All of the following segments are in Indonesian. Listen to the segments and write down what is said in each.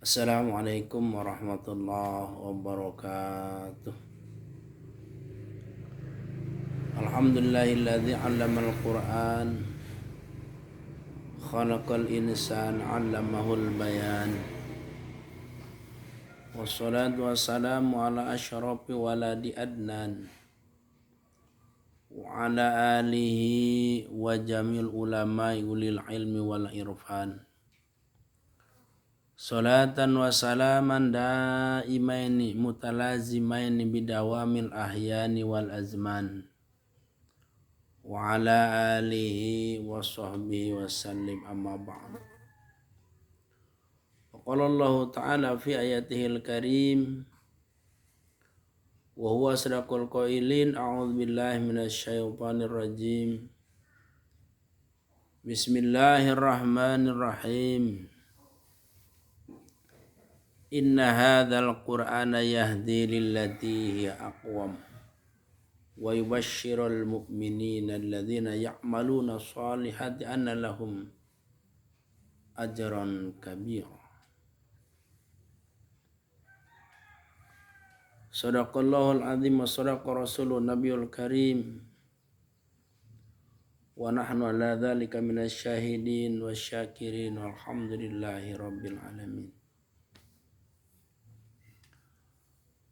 Assalamualaikum warahmatullahi wabarakatuh. Alhamdulillahilladzi 'allamal Qur'an khalaqal insana 'allamahul bayan. Wassalatu wassalamu ala asyrafi waladi adnan wa ala alihi wa jamil ulama'i ulil ilmi wal irfan. Salatan wa salaman daimaini mutalazimaini bidawamil ahyani wal azman wa ala alihi wa sahbihi wa sallim amma ba'd. Qala Allah ta'ala fi ayatihil karim wa huwa asdaqul qailin a'udzu billahi minasy syaithanir rajim. Bismillahirrahmanirrahim. Inna hadzal qur'ana yahdi lillati hiya aqwam wa yubashshirul mu'minina alladzina ya'maluna shalihati anna lahum ajran kabira. Shadaqallahul azim wa shadaqa rasulun nabiyul karim wa nahnu ala dzalika minasy syahidin wasyakirin walhamdulillahi rabbil alamin.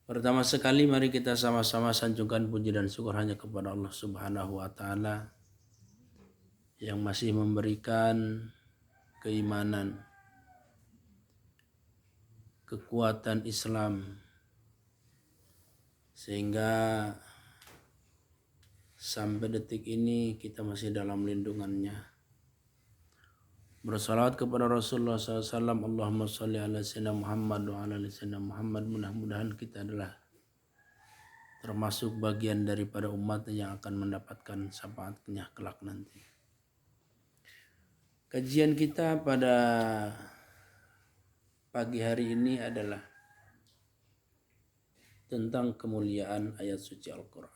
Pertama sekali mari kita sama-sama sanjungkan puji dan syukur hanya kepada Allah Subhanahu wa taala yang masih memberikan keimanan, kekuatan Islam sehingga sampai detik ini kita masih dalam lindungannya. Bersalawat kepada Rasulullah SAW. Allahumma sholli ala sayyidina Muhammad wa ala ali sayyidina Muhammad. Mudah-mudahan kita adalah termasuk bagian daripada umat yang akan mendapatkan syafaatnya kelak nanti. Kajian kita pada pagi hari ini adalah tentang kemuliaan ayat suci Al-Quran.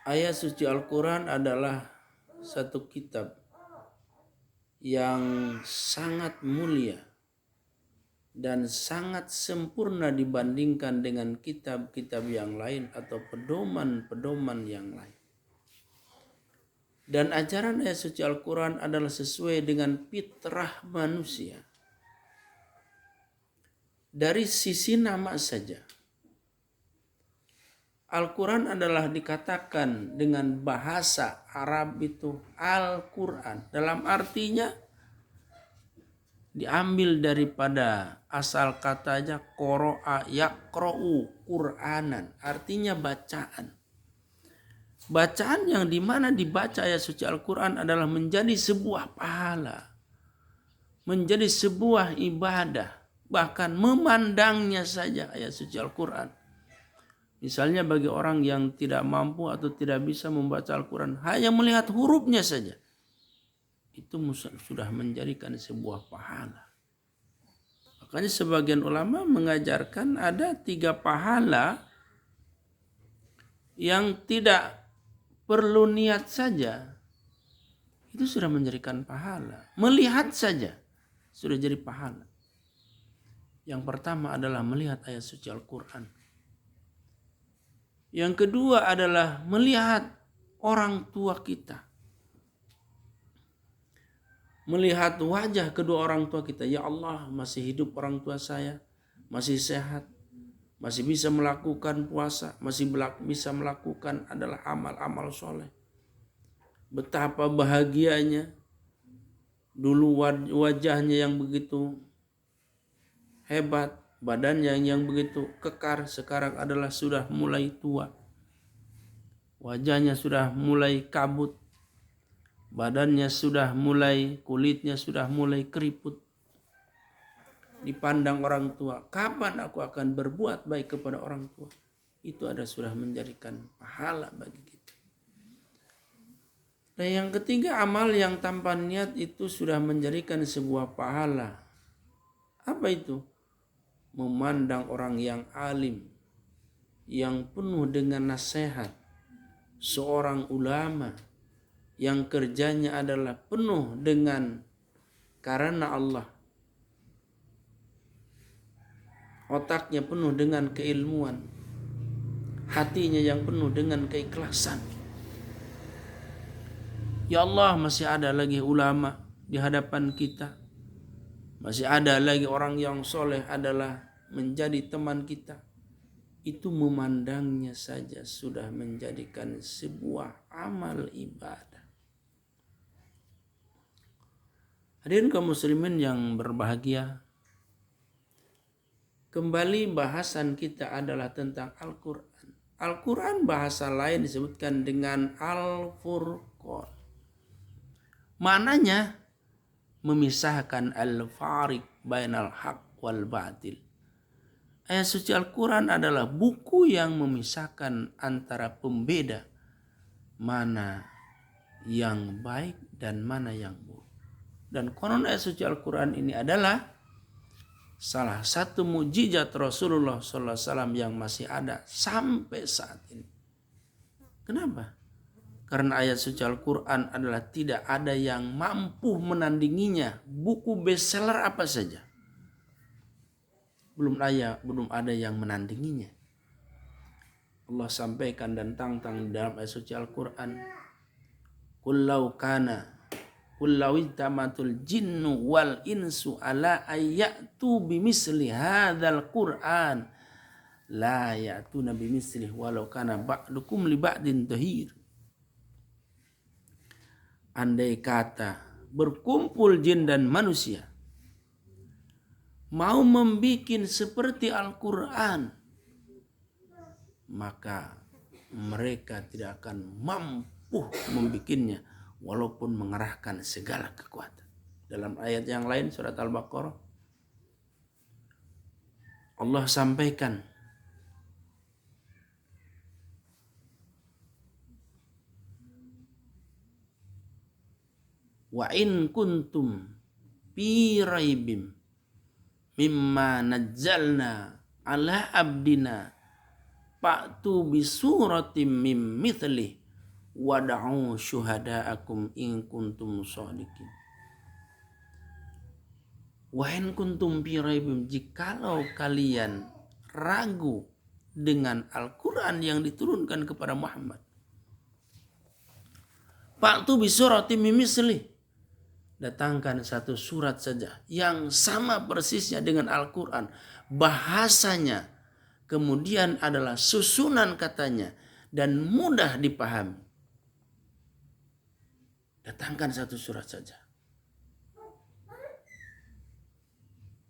Ayat suci Al-Quran adalah satu kitab yang sangat mulia dan sangat sempurna dibandingkan dengan kitab-kitab yang lain atau pedoman-pedoman yang lain. Dan ajaran ayat suci Al-Quran adalah sesuai dengan fitrah manusia. Dari sisi nama saja, Al-Quran adalah dikatakan dengan bahasa Arab itu Al-Quran. Dalam artinya diambil daripada asal katanya qara'a yaqra'u Qur'anan. Artinya bacaan. Bacaan yang dimana dibaca ayat suci Al-Quran adalah menjadi sebuah pahala. Menjadi sebuah ibadah. Bahkan memandangnya saja ayat suci Al-Quran. Misalnya bagi orang yang tidak mampu atau tidak bisa membaca Al-Quran, hanya melihat hurufnya saja, itu sudah menjadikan sebuah pahala. Makanya sebagian ulama mengajarkan ada 3 pahala yang tidak perlu niat saja, itu sudah menjadikan pahala. Melihat saja sudah jadi pahala. Yang pertama adalah melihat ayat suci Al-Quran. Yang kedua adalah melihat orang tua kita. Melihat wajah kedua orang tua kita. Ya Allah, masih hidup orang tua saya. Masih sehat. Masih bisa melakukan puasa. Masih bisa melakukan adalah amal-amal soleh. Betapa bahagianya. Dulu wajahnya yang begitu hebat. Badannya yang begitu kekar sekarang adalah sudah mulai tua. Wajahnya sudah mulai kabut. Badannya sudah mulai, kulitnya sudah mulai keriput. Dipandang orang tua, kapan aku akan berbuat baik kepada orang tua? Itu ada sudah menjadikan pahala bagi kita. Dan yang ketiga, amal yang tanpa niat itu sudah menjadikan sebuah pahala. Apa itu? Memandang orang yang alim, yang penuh dengan nasihat, seorang ulama yang kerjanya adalah penuh dengan karena Allah, otaknya penuh dengan keilmuan, hatinya yang penuh dengan keikhlasan. Ya Allah, masih ada lagi ulama di hadapan kita. Masih ada lagi orang yang soleh adalah menjadi teman kita. Itu memandangnya saja sudah menjadikan sebuah amal ibadah. Hadirin kaum muslimin yang berbahagia, kembali bahasan kita adalah tentang Al-Quran. Al-Quran bahasa lain disebutkan dengan Al-Furqan. Maknanya memisahkan al-fariq bainal haq wal batil. Ayat suci Al-Quran adalah buku yang memisahkan antara pembeda mana yang baik dan mana yang buruk. Dan konon ayat suci Al-Quran ini adalah salah satu mukjizat Rasulullah SAW yang masih ada sampai saat ini. Kenapa? Karena ayat suci Al-Quran adalah tidak ada yang mampu menandinginya. Buku bestseller apa saja, belum ada yang menandinginya. Allah sampaikan dan tantang dalam ayat suci Al-Quran, Qul law ittamatul jinnu wal insu ala ayyatu bimisli hadzal Qur'an la ya'tuna bimislihi walau kana ba'dukum li ba'din dhahir. Andai kata berkumpul jin dan manusia mau membikin seperti Al-Quran, maka mereka tidak akan mampu membikinnya walaupun mengerahkan segala kekuatan. Dalam ayat yang lain surat Al-Baqarah, Allah sampaikan, wa in kuntum fi raibim mimma nazzalna ala abdina fa'tu bi suratim mim mithli wad'u syuhada'akum in kuntum shadiqin. Wa in kuntum fi raibim, jikalau kalian ragu dengan Al-Quran yang diturunkan kepada Muhammad, fa'tu bi suratim mim mithli, datangkan satu surat saja yang sama persisnya dengan Al-Quran, bahasanya kemudian adalah susunan katanya dan mudah dipahami. Datangkan satu surat saja.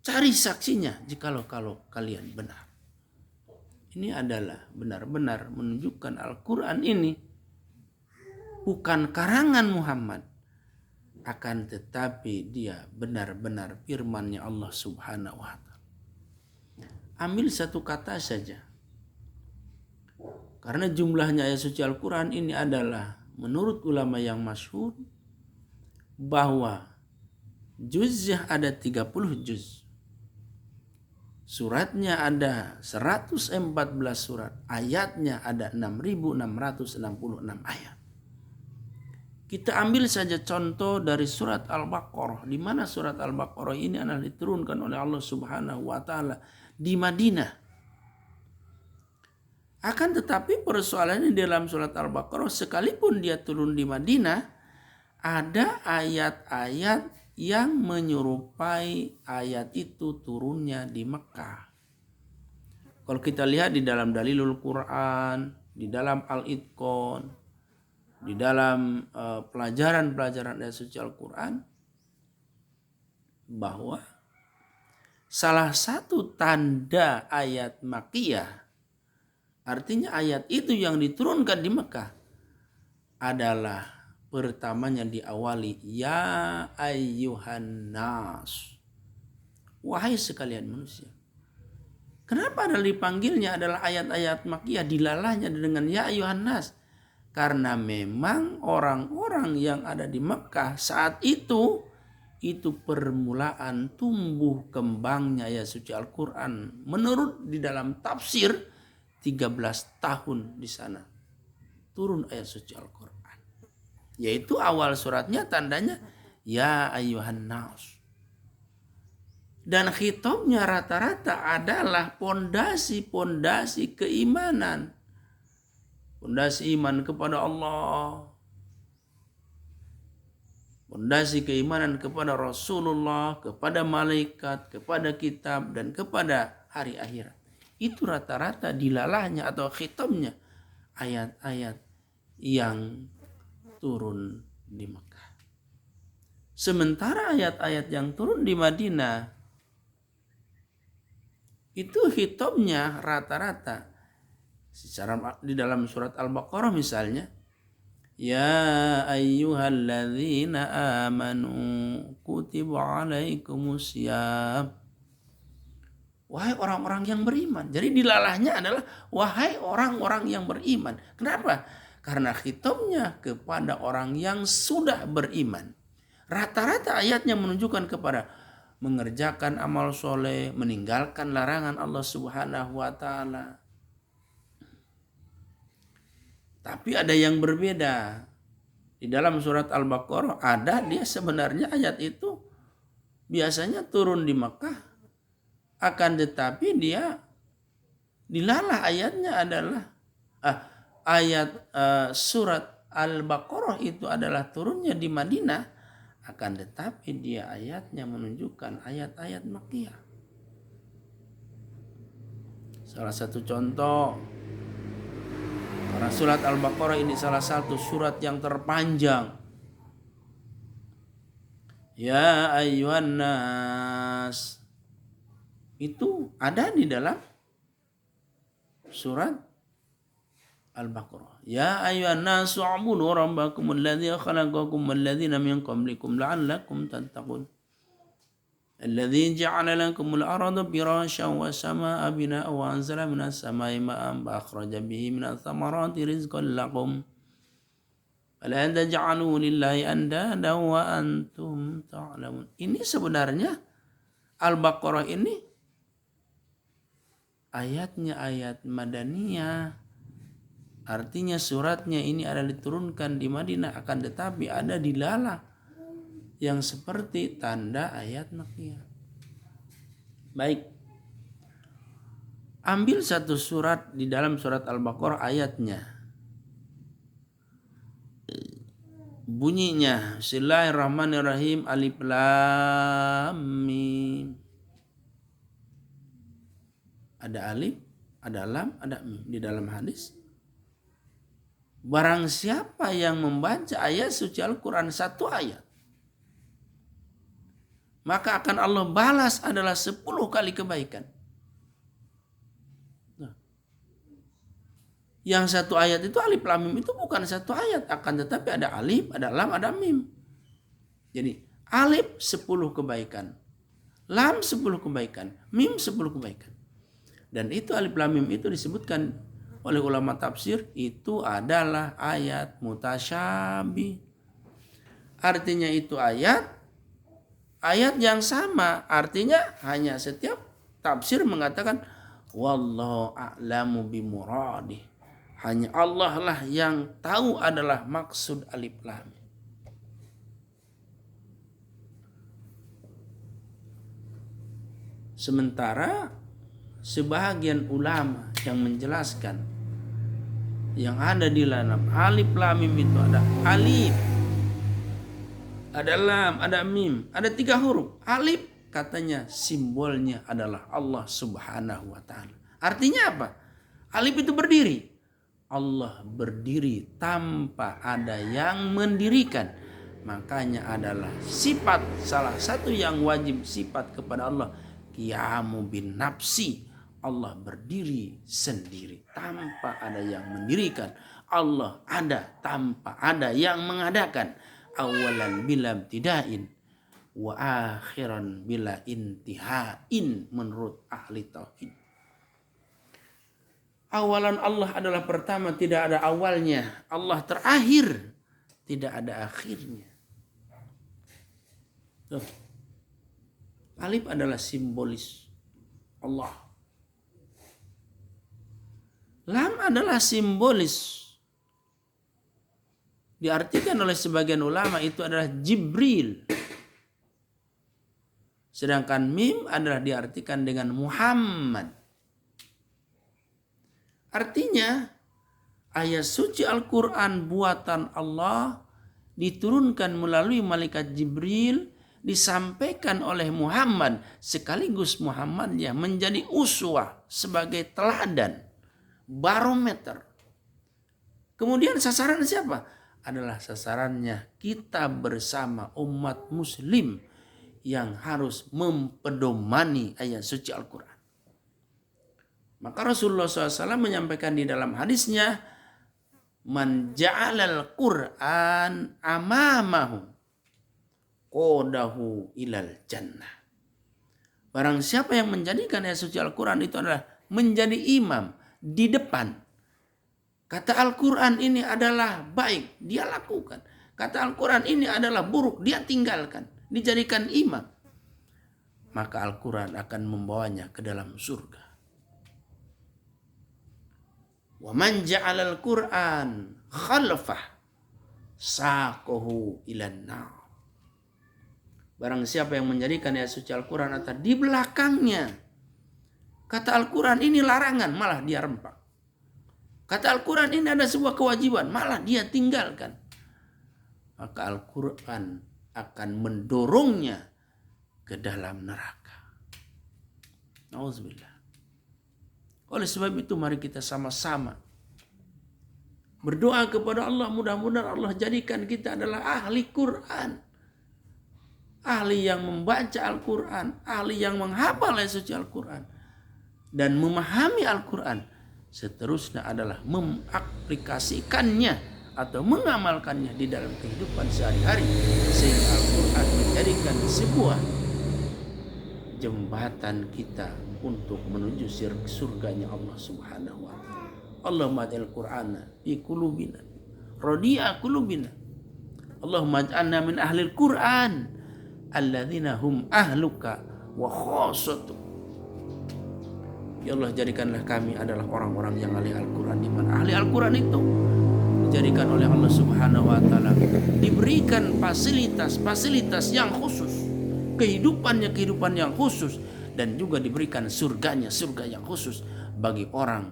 Cari saksinya jikalau kalian benar. Ini adalah benar-benar menunjukkan Al-Quran ini bukan karangan Muhammad, akan tetapi dia benar-benar firman-Nya Allah Subhanahu wa Ta'ala. Ambil satu kata saja. Karena jumlahnya ayat suci Al-Quran ini adalah menurut ulama yang masyhur bahwa juznya ada 30 juz. Suratnya ada 114 surat. Ayatnya ada 6.666 ayat. Kita ambil saja contoh dari surat Al-Baqarah, di mana surat Al-Baqarah ini adalah diturunkan oleh Allah Subhanahu wa Ta'ala di Madinah. Akan tetapi persoalannya dalam surat Al-Baqarah, sekalipun dia turun di Madinah, ada ayat-ayat yang menyerupai ayat itu turunnya di Mekah. Kalau kita lihat di dalam Dalilul Quran, di dalam Al-Itqan, di dalam pelajaran-pelajaran ayat suci Al-Quran, bahwa salah satu tanda ayat Makkiyah, artinya ayat itu yang diturunkan di Mekah, adalah pertamanya diawali ya ayyuhan nas, wahai sekalian manusia. Kenapa adalah dipanggilnya adalah ayat-ayat Makkiyah, dilalahnya dengan ya ayyuhan nas? Karena memang orang-orang yang ada di Mekah saat itu permulaan tumbuh kembangnya ayat suci Al-Quran. Menurut di dalam tafsir 13 tahun di sana turun ayat suci Al-Quran. Yaitu awal suratnya tandanya ya ayyuhan nas. Dan khitabnya rata-rata adalah pondasi-pondasi keimanan. Pondasi iman kepada Allah. Pondasi keimanan kepada Rasulullah, kepada malaikat, kepada kitab, dan kepada hari akhirat. Itu rata-rata dilalahnya atau khitabnya ayat-ayat yang turun di Mekah. Sementara ayat-ayat yang turun di Madinah itu khitabnya rata-rata secara di dalam surat Al-Baqarah misalnya, ya ayyuhalladzina amanu kutiba alaikumusiyam, wahai orang-orang yang beriman. Jadi dilalahnya adalah wahai orang-orang yang beriman. Kenapa? Karena khitabnya kepada orang yang sudah beriman. Rata-rata ayatnya menunjukkan kepada mengerjakan amal soleh, meninggalkan larangan Allah Subhanahu wa ta'ala. Tapi ada yang berbeda. Di dalam surat Al-Baqarah ada dia sebenarnya ayat itu biasanya turun di Makkah, akan tetapi dia dilalah ayatnya adalah surat Al-Baqarah itu adalah turunnya di Madinah. Akan tetapi dia ayatnya menunjukkan ayat-ayat Makkiyah. Salah satu contoh, karena surat Al-Baqarah ini salah satu surat yang terpanjang. Ya ayyuhan nas, itu ada di dalam surat Al-Baqarah. Ya ayyuhan nasu ubudu rabbakum alladzi khalaqakum walladzina min qablikum la'allakum tattaqun. Alladzi ja'ala lakumul arda firasyan was samaa'a binaa'an wa anzala minas samaa'i maa'an fa akhraja bihi minats thamarati rizqan lakum. Fala taj'alu lillahi andada wa antum ta'lamun. Ini sebenarnya Al-Baqarah ini ayatnya ayat Madaniyah. Artinya suratnya ini ada diturunkan di Madinah, akan tetapi ada dilalah yang seperti tanda ayat Makkiyah. Baik. Ambil satu surat di dalam surat Al-Baqarah ayatnya. Bunyinya Bismillahirrahmanirrahim, Alif Lam Mim. Ada alif, ada lam, ada mim di dalam hadis. Barang siapa yang membaca ayat suci Al-Quran satu ayat, maka akan Allah balas adalah 10 kali kebaikan. Nah, yang satu ayat itu alif lam mim itu bukan satu ayat, akan tetapi ada alif, ada lam, ada mim. Jadi alif 10 kebaikan, lam 10 kebaikan, mim 10 kebaikan. Dan itu alif lam mim itu disebutkan oleh ulama tafsir itu adalah ayat mutasyabih. Artinya itu ayat yang sama. Artinya hanya setiap tafsir mengatakan wallahu a'lamu bimuradih. Hanya Allah lah yang tahu adalah maksud alif lam. Sementara sebahagian ulama yang menjelaskan yang ada di dalam alif lam mim itu ada alif, ada lam, ada mim, ada 3 huruf. Alif katanya simbolnya adalah Allah Subhanahu wa ta'ala. Artinya apa? Alif itu berdiri. Allah berdiri tanpa ada yang mendirikan. Makanya adalah sifat, salah satu yang wajib sifat kepada Allah, qiyamu bin nafsi. Allah berdiri sendiri tanpa ada yang mendirikan. Allah ada tanpa ada yang mengadakan. Awalan bila ibtidain wa akhiran bila intihain menurut ahli tauhid. Awalan Allah adalah pertama, tidak ada awalnya. Allah terakhir, tidak ada akhirnya. Tuh. Alif adalah simbolis Allah. Lam adalah simbolis. Diartikan oleh sebagian ulama itu adalah Jibril. Sedangkan mim adalah diartikan dengan Muhammad. Artinya ayat suci Al-Quran buatan Allah diturunkan melalui malaikat Jibril, disampaikan oleh Muhammad, sekaligus Muhammadnya menjadi uswah sebagai teladan, barometer. Kemudian sasaran siapa? Adalah sasarannya kita bersama umat muslim yang harus mempedomani ayat suci Al-Quran. Maka Rasulullah SAW menyampaikan di dalam hadisnya, man ja'alal Qur'an amamahu qadahu ilal jannah. Barang siapa yang menjadikan ayat suci Al-Quran itu adalah menjadi imam di depan. Kata Al-Quran ini adalah baik, dia lakukan. Kata Al-Quran ini adalah buruk, dia tinggalkan. Dijadikan imam. Maka Al-Quran akan membawanya ke dalam surga. Wa man ja'alal Qur'an khalfah saqahu ilan nar. Barang siapa yang menjadikan ayat suci Al-Quran atau di belakangnya. Kata Al-Quran ini larangan, malah dia rempak. Kata Al-Quran ini ada sebuah kewajiban, malah dia tinggalkan. Maka Al-Quran akan mendorongnya ke dalam neraka. Nauzubillah. Oleh sebab itu mari kita sama-sama berdoa kepada Allah, mudah-mudahan Allah jadikan kita adalah ahli Quran. Ahli yang membaca Al-Quran, ahli yang menghafal ayat suci Al-Quran dan memahami Al-Quran. Seterusnya adalah mengaplikasikannya atau mengamalkannya di dalam kehidupan sehari-hari, sehingga Al-Quran menjadikan sebuah jembatan kita untuk menuju surganya Allah Subhanahu wa taala. Allahumma ij'al Qur'ana fi qulubina radi'a qulubina. Allahumma ij'alna min ahli Al-Qur'an alladzina hum ahluka wa khassatu. Ya Allah, jadikanlah kami adalah orang-orang yang ahli Al-Quran, di mana ahli Al-Quran itu dijadikan oleh Allah Subhanahu wa taala diberikan fasilitas yang khusus, kehidupan yang khusus, dan juga diberikan surga yang khusus bagi orang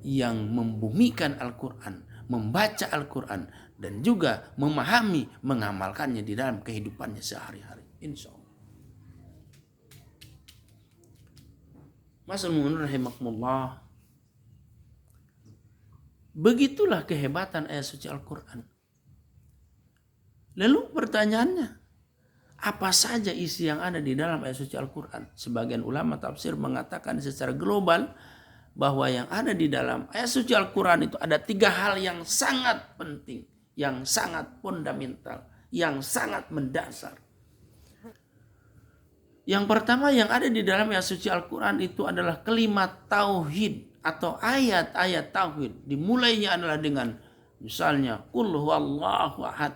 yang membumikan Al-Quran, membaca Al-Quran, dan juga memahami, mengamalkannya di dalam kehidupannya sehari-hari. Insya Allah. Mas'ulun rahimakumullah. Begitulah kehebatan ayat suci Al-Quran. Lalu pertanyaannya, apa saja isi yang ada di dalam ayat suci Al-Quran? Sebagian ulama tafsir mengatakan secara global bahwa yang ada di dalam ayat suci Al-Quran itu ada 3 hal yang sangat penting, yang sangat fundamental, yang sangat mendasar. Yang pertama yang ada di dalam ayat suci Al-Quran itu adalah kalimat tauhid atau ayat-ayat tauhid. Dimulainya adalah dengan misalnya qul huwallahu ahad.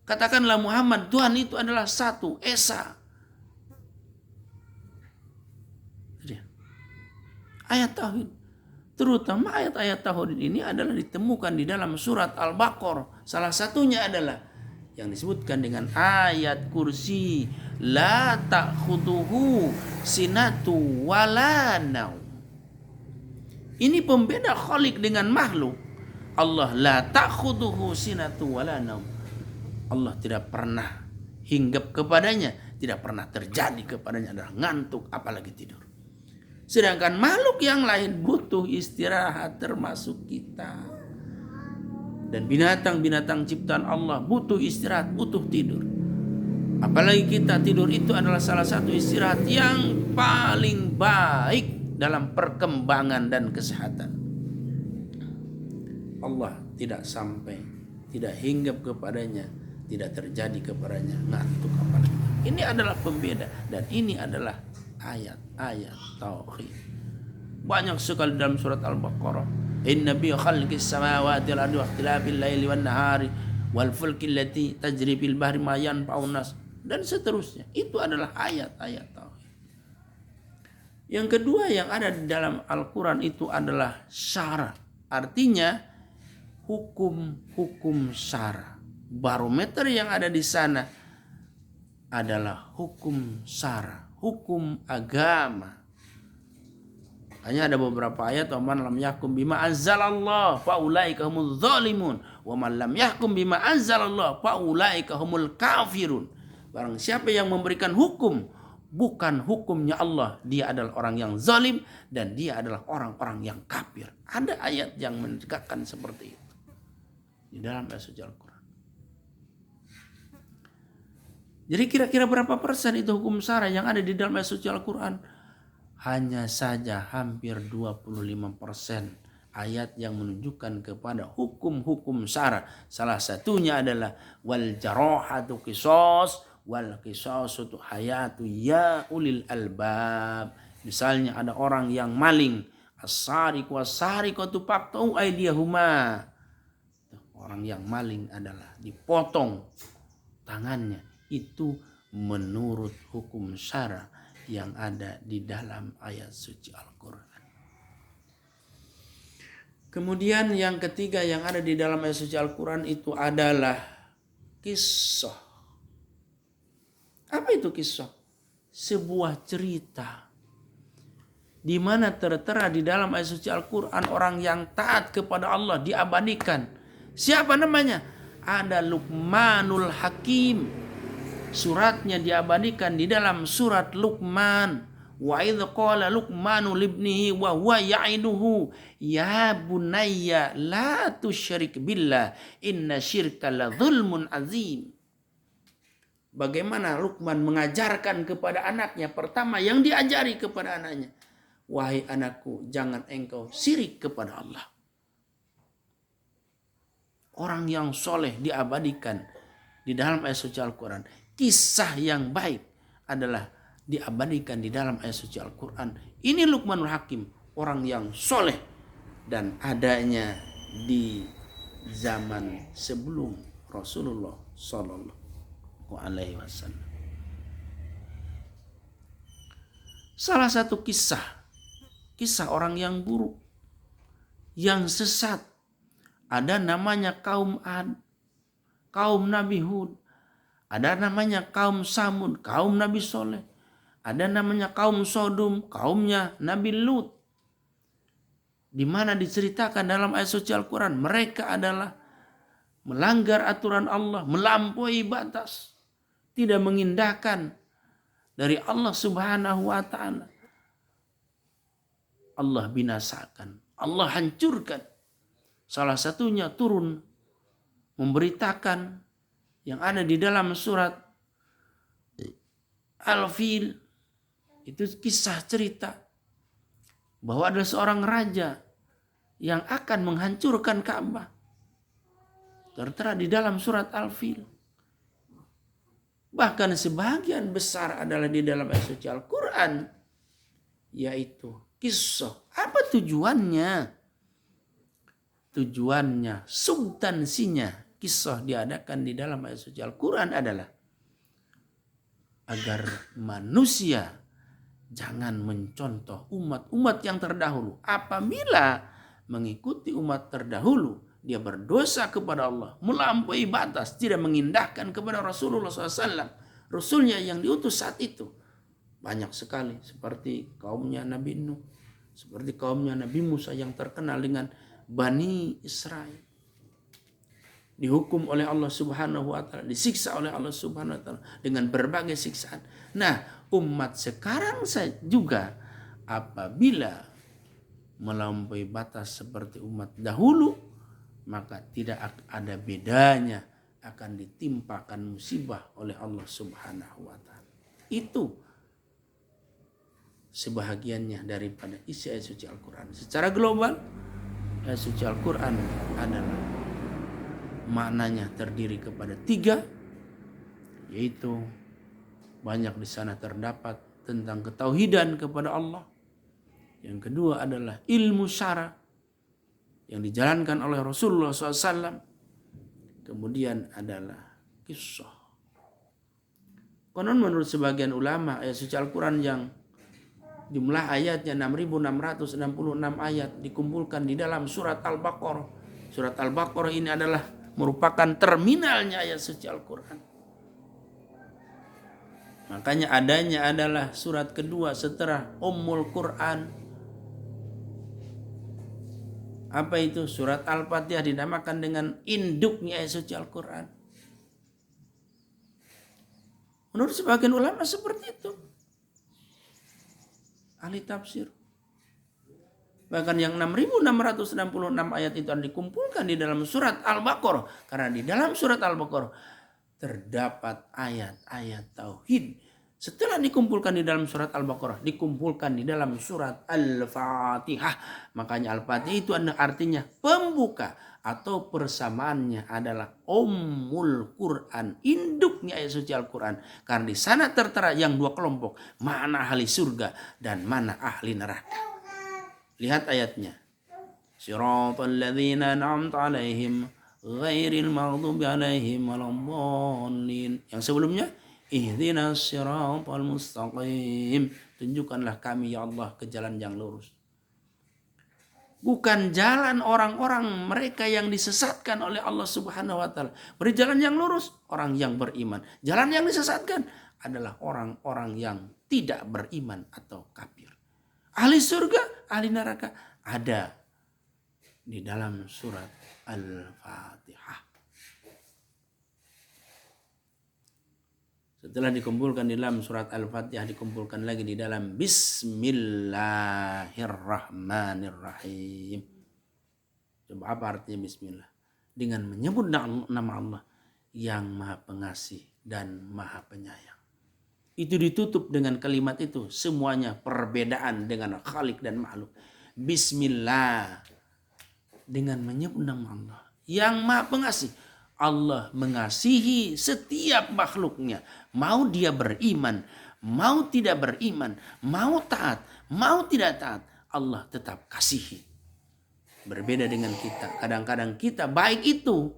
Katakanlah Muhammad, Tuhan itu adalah satu, esa. Ayat tauhid. Terutama ayat-ayat tauhid ini adalah ditemukan di dalam surat Al-Baqarah. Salah satunya adalah yang disebutkan dengan ayat kursi, la ta'khuduhu sinatu wala naum. Ini pembeda khalik dengan makhluk. Allah la ta'khuduhu sinatu wala naum. Allah tidak pernah hinggap kepadanya, tidak pernah terjadi kepadanya adalah ngantuk apalagi tidur. Sedangkan makhluk yang lain butuh istirahat, termasuk kita. Dan binatang-binatang ciptaan Allah butuh istirahat, butuh tidur. Apalagi kita, tidur itu adalah salah satu istirahat yang paling baik dalam perkembangan dan kesehatan. Allah tidak sampai, tidak hinggap kepadanya, tidak terjadi kepadanya ngantuk apalagi. Ini adalah pembeda dan ini adalah ayat-ayat tauhid. Banyak sekali dalam surat Al-Baqarah. Inna bi khalqis samawati wal ardi wa ikhtilafil laili wan nahari wal fulki allati tajri bil bahri ma yanfa'un nas, dan seterusnya. Itu adalah ayat-ayat tauhid. Yang kedua yang ada di dalam Al-Quran itu adalah syara. Artinya hukum-hukum syara. Barometer yang ada di sana adalah hukum syara, hukum agama. Hanya ada beberapa ayat, wa man lam yahkum bima anzalallah fa ulaika humuz zalimun wa man lam yahkum bima anzalallah fa ulaika humul kafirun. Barang siapa yang memberikan hukum bukan hukumnya Allah, dia adalah orang yang zalim dan dia adalah orang-orang yang kafir. Ada ayat yang menegakkan seperti itu di dalam ayat suci Al-Quran. Jadi kira-kira berapa persen itu hukum syara yang ada di dalam ayat suci Al-Quran? Hanya saja hampir 25% ayat yang menunjukkan kepada hukum-hukum syara. Salah satunya adalah wal jarahatu qisas wal qisasatu hayatu ya ulil albab. Misalnya ada orang yang maling, as-sariqu was-sariqatu faqtu aydiyahuma. Orang yang maling adalah dipotong tangannya. Itu menurut hukum syara yang ada di dalam ayat suci Al-Quran. Kemudian yang ketiga yang ada di dalam ayat suci Al-Quran itu adalah kisah. Apa itu kisah? Sebuah cerita di mana tertera di dalam ayat suci Al-Quran orang yang taat kepada Allah diabadikan. Siapa namanya? Ada Luqmanul Hakim. Suratnya diabadikan di dalam surat Luqman. Wa idh qala Luqmanu libnihi wa huwa ya'iduhu ya bunayya la tusyrik billah inna syirka la dzulmun azim. Bagaimana Luqman mengajarkan kepada anaknya, pertama yang diajari kepada anaknya, wahai anakku, jangan engkau syirik kepada Allah. Orang yang soleh diabadikan di dalam ayat suci Al-Quran. Kisah yang baik adalah diabadikan di dalam ayat suci Al-Quran. Ini Luqmanul Hakim, orang yang soleh dan adanya di zaman sebelum Rasulullah Sallallahu Alaihi Wasallam. Salah satu kisah orang yang buruk, yang sesat, ada namanya kaum Ad, kaum Nabi Hud. Ada namanya kaum Samud, kaum Nabi Soleh. Ada namanya kaum Sodom, kaumnya Nabi Lut. Di mana diceritakan dalam ayat suci Al-Quran, mereka adalah melanggar aturan Allah, melampaui batas, tidak mengindahkan dari Allah Subhanahu wa Ta'ala. Allah binasakan, Allah hancurkan. Salah satunya turun memberitakan yang ada di dalam surat Al-Fil. Itu kisah cerita bahwa ada seorang raja yang akan menghancurkan Ka'bah. Tertera di dalam surat Al-Fil. Bahkan sebagian besar adalah di dalam ayat suci Al-Quran. Yaitu kisah. Apa tujuannya? Tujuannya, substansinya, kisah diadakan di dalam ayat suci Al-Quran adalah agar manusia jangan mencontoh umat-umat yang terdahulu. Apabila mengikuti umat terdahulu, dia berdosa kepada Allah, melampaui batas, tidak mengindahkan kepada Rasulullah SAW. Rasulnya yang diutus saat itu banyak sekali, seperti kaumnya Nabi Nuh, seperti kaumnya Nabi Musa yang terkenal dengan Bani Israel. Dihukum oleh Allah Subhanahu wa Ta'ala, disiksa oleh Allah Subhanahu wa Ta'ala dengan berbagai siksaan. Nah, umat sekarang juga apabila melampaui batas seperti umat dahulu, maka tidak ada bedanya, akan ditimpakan musibah oleh Allah Subhanahu wa Ta'ala. Itu sebahagiannya daripada isi ayat suci Al-Quran. Secara global, ayat suci Al-Quran adalah maknanya terdiri kepada 3, yaitu banyak di sana terdapat tentang ketauhidan kepada Allah. Yang kedua adalah ilmu syara yang dijalankan oleh Rasulullah SAW. Kemudian adalah kisah. Konon menurut sebagian ulama, ayat suci Al-Quran yang jumlah ayatnya 6.666 ayat dikumpulkan di dalam surat Al-Baqarah. Surat Al-Baqarah ini adalah merupakan terminalnya ayat suci Al-Quran. Makanya adanya adalah surat kedua setelah Ummul Quran. Apa itu? Surat Al-Fatihah dinamakan dengan induknya ayat suci Al-Quran. Menurut sebagian ulama seperti itu. Ahli tafsir. Bahkan yang 6.666 ayat itu dikumpulkan di dalam surat Al-Baqarah. Karena di dalam surat Al-Baqarah terdapat ayat-ayat tauhid. Setelah dikumpulkan di dalam surat Al-Baqarah, dikumpulkan di dalam surat Al-Fatihah. Makanya Al-Fatihah itu artinya pembuka atau persamaannya adalah Ummul Quran, induknya ayat suci Al-Quran. Karena di sana tertera yang dua kelompok, mana ahli surga dan mana ahli neraka. Lihat ayatnya. Siratal ladzina an'amta 'alaihim ghairil maghdubi 'alaihim waladdallin. Yang sebelumnya, ihdinas siratal mustaqim. Tunjukkanlah kami ya Allah ke jalan yang lurus. Bukan jalan orang-orang mereka yang disesatkan oleh Allah Subhanahu wa taala. Berjalan yang lurus orang yang beriman. Jalan yang disesatkan adalah orang-orang yang tidak beriman atau kafir. Ahli surga, ahli neraka ada di dalam surat Al-Fatihah. Setelah dikumpulkan di dalam surat Al-Fatihah, dikumpulkan lagi di dalam Bismillahirrahmanirrahim. Coba apa artinya Bismillah? Dengan menyebut nama Allah yang Maha Pengasih dan Maha Penyayang. Itu ditutup dengan kalimat itu. Semuanya perbedaan dengan Khalik dan makhluk. Bismillah. Dengan menyebut nama Allah yang Maha Pengasih. Allah mengasihi setiap makhluknya. Mau dia beriman, mau tidak beriman, mau taat, mau tidak taat, Allah tetap kasihi. Berbeda dengan kita. Kadang-kadang kita baik itu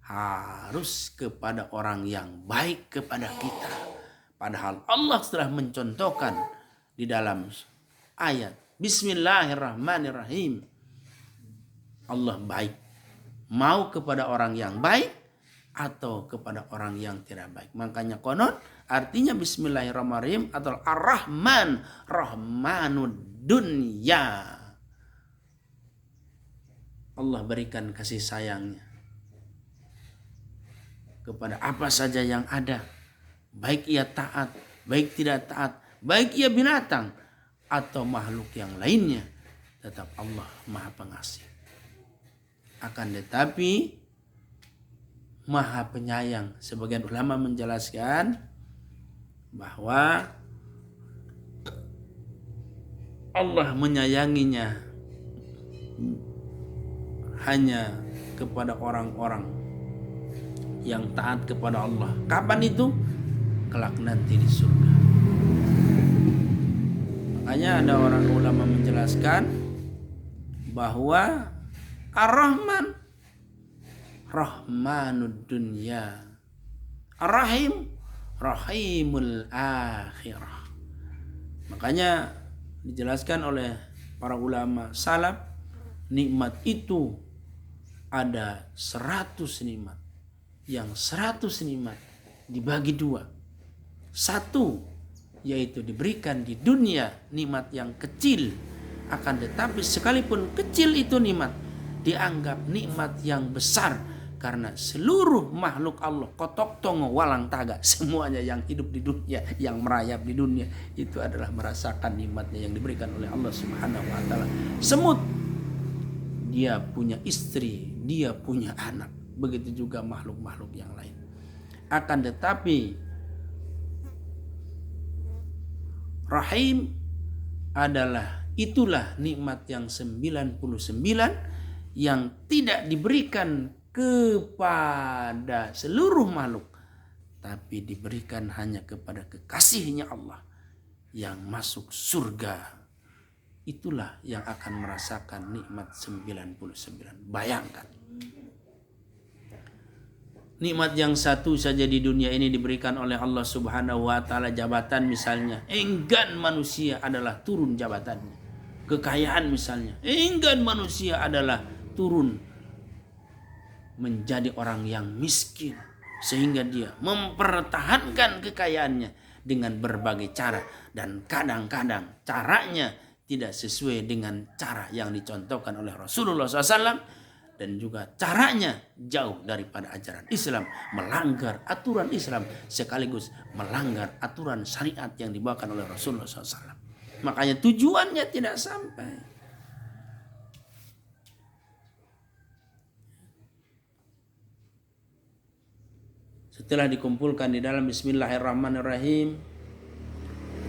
harus kepada orang yang baik kepada kita. Padahal Allah telah mencontohkan di dalam ayat Bismillahirrahmanirrahim. Allah baik. Mau kepada orang yang baik atau kepada orang yang tidak baik. Makanya konon artinya Bismillahirrahmanirrahim atau Ar-Rahman. Rahmanud dunya. Allah berikan kasih sayangnya kepada apa saja yang ada. Baik ia taat, baik tidak taat, baik ia binatang atau makhluk yang lainnya, tetap Allah Maha Pengasih. Akan tetapi Maha Penyayang. Sebagian ulama menjelaskan bahwa Allah menyayanginya hanya kepada orang-orang yang taat kepada Allah. Kapan itu? Kelak nanti di surga. Makanya ada orang ulama menjelaskan bahwa Ar-Rahman Rahmanud dunya, Ar-Rahim Rahimul akhirah. Makanya dijelaskan oleh para ulama salaf, nikmat itu ada 100 nikmat. Yang 100 nikmat dibagi dua. Satu, yaitu diberikan di dunia nikmat yang kecil. Akan tetapi sekalipun kecil itu nikmat, dianggap nikmat yang besar. Karena seluruh makhluk Allah, kotok tongo walang taga, semuanya yang hidup di dunia, yang merayap di dunia, itu adalah merasakan nikmatnya yang diberikan oleh Allah Subhanahu wa taala. Semut, dia punya istri, dia punya anak. Begitu juga makhluk-makhluk yang lain. Akan tetapi Rahim adalah itulah nikmat yang 99 yang tidak diberikan kepada seluruh makhluk, tapi diberikan hanya kepada kekasihnya Allah yang masuk surga. Itulah yang akan merasakan nikmat 99. Bayangkan. Nikmat yang satu saja di dunia ini diberikan oleh Allah Subhanahu wa taala, jabatan misalnya. Enggan manusia adalah turun jabatannya. Kekayaan misalnya. Enggan manusia adalah turun menjadi orang yang miskin sehingga dia mempertahankan kekayaannya dengan berbagai cara. Dan kadang-kadang caranya tidak sesuai dengan cara yang dicontohkan oleh Rasulullah SAW. Dan juga caranya jauh daripada ajaran Islam. Melanggar aturan Islam sekaligus melanggar aturan syariat yang dibawakan oleh Rasulullah SAW. Makanya tujuannya tidak sampai. Setelah dikumpulkan di dalam Bismillahirrahmanirrahim,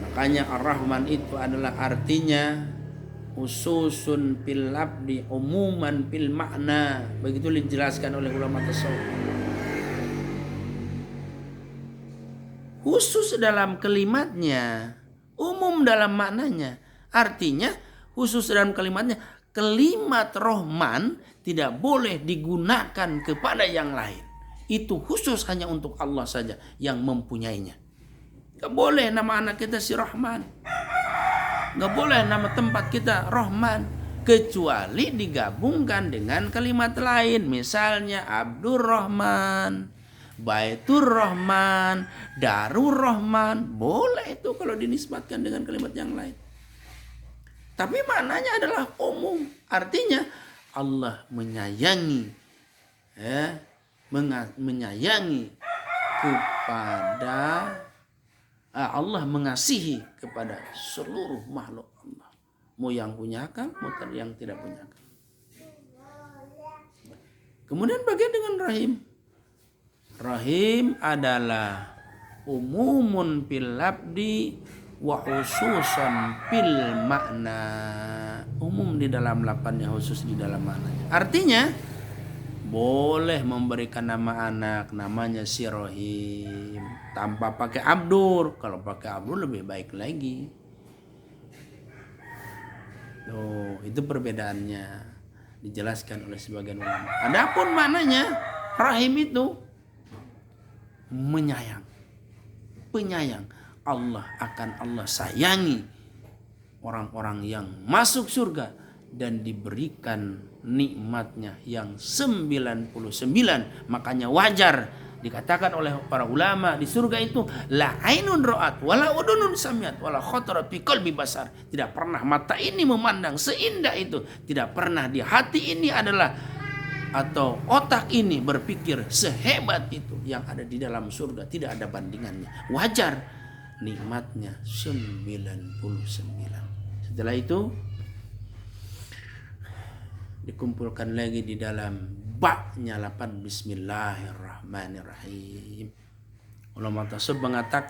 makanya Ar-Rahman itu adalah artinya khususun fil labdi umuman fil makna. Begitu dijelaskan oleh ulama tasawuf. Khusus dalam kalimatnya, umum dalam maknanya. Artinya khusus dalam kalimatnya, kalimat Rahman tidak boleh digunakan kepada yang lain. Itu khusus hanya untuk Allah saja yang mempunyainya. Gak boleh nama anak kita si Rahman. Gak boleh nama tempat kita Rahman. Kecuali digabungkan dengan kalimat lain. Misalnya Abdurrahman, Baitur Rahman, Darur Rahman. Boleh itu kalau dinisbatkan dengan kalimat yang lain. Tapi maknanya adalah umum. Artinya Allah menyayangi, menyayangi kepada Allah mengasihi kepada seluruh makhluk Allah. Mau yang punya akal, mau yang tidak punya akal. Kemudian bagian dengan Rahim. Rahim adalah umumun fil labdi wa khususan fil makna. Umum di dalam lapannya, khusus di dalam maknanya. Artinya boleh memberikan nama anak namanya si Rahim tanpa pakai Abdur. Kalau pakai Abdur lebih baik lagi. Loh, itu perbedaannya dijelaskan oleh sebagian ulama. Adapun maknanya Rahim itu menyayang, penyayang. Allah sayangi orang-orang yang masuk surga dan diberikan nikmatnya yang 99. Makanya wajar dikatakan oleh para ulama di surga itu la ainun ra'at wala udunun samiat wala khatara fi qalbi basar. Tidak pernah mata ini memandang seindah itu, tidak pernah di hati ini adalah atau otak ini berpikir sehebat itu yang ada di dalam surga. Tidak ada bandingannya. Wajar nikmatnya 99. Setelah itu dikumpulkan lagi di dalam baknya lapan Bismillahirrahmanirrahim. Ulama tasawuf mengatakan